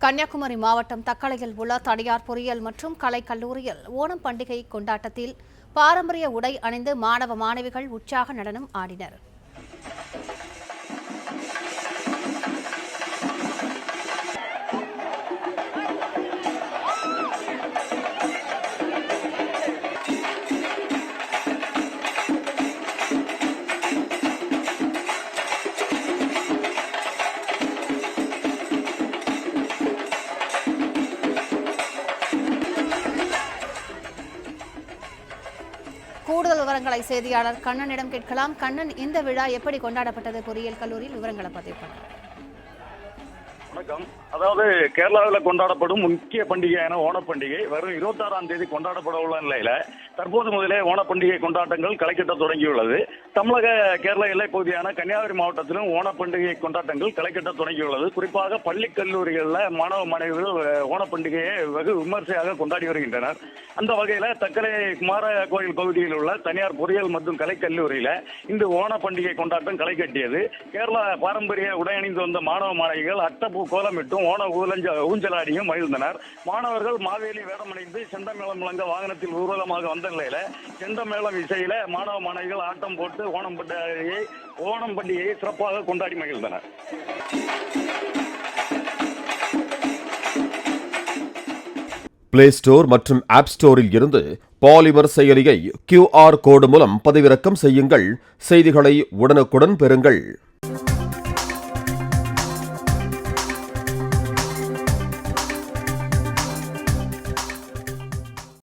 கன்னியாகுமரி மாவட்டம் தக்கலையில் உள்ள தனியார் பொறியியல் மற்றும் கலை கல்லூரியில் ஓணம் பண்டிகை கொண்டாட்டத்தில் பாரம்பரிய உடை அணிந்து மாணவ மாணவிகள் உற்சாக நடனம் ஆடினர். கூடுதல் விவரங்களை செய்தியாளர் கண்ணனிடம் கேட்கலாம். கண்ணன், இந்த விழா எப்படி கொண்டாடப்பட்டது? பொறியியல் கல்லூரியில் விவரங்களை பதிவு பண்ணுங்க. வணக்கம். அதாவது கேரளாவில் கொண்டாடப்படும் முக்கிய பண்டிகையான ஓணப்பண்டிகை வரும் 26ஆம் தேதி கொண்டாடப்பட உள்ள நிலையில தற்போது முதலே ஓணப்பண்டிகை கொண்டாட்டங்கள் களைகட்ட தொடங்கியுள்ளது. தமிழக கேரள எல்லைப் பகுதியான கன்னியாகுமரி மாவட்டத்திலும் ஓணப்பண்டிகை கொண்டாட்டங்கள் களைகட்ட தொடங்கியுள்ளது. குறிப்பாக பள்ளி கல்லூரிகளில் மாணவ மாணவிகள் ஓணப்பண்டிகையை வெகு விமர்சையாக கொண்டாடி வருகின்றனர். அந்த வகையில தக்கலை குமார கோயில் பகுதியில் உள்ள தனியார் பொறியியல் மற்றும் கலை கல்லூரியில இந்த ஓணப்பண்டிகை கொண்டாட்டம் களை கட்டியது. கேரள பாரம்பரிய உடை அணிந்து வந்த மாணவ மாணவிகள் அட்டப்பூ கோலமிட்டும் ஓண ஊஞ்சலாடியும் மகிழ்ந்தனர். மாணவர்கள் மாவேலி வேடமணிந்து செண்டமேளம் முழங்க வாகனத்தில் ஊர்வலமாக வந்த நிலையில செண்டமேளம் இசையில மாணவ மாணவிகள் ஆட்டம் போட்டு ஓணம் பண்டிகையை சிறப்பாக கொண்டாடி மகிழ்ந்தனர். பிளே ஸ்டோர் மற்றும் ஆப் ஸ்டோரில் இருந்து பாலிமர் செயலியை QR கோடு மூலம் பதிவிறக்கம் செய்யுங்கள். செய்திகளை உடனுக்குடன் பெறுங்கள்.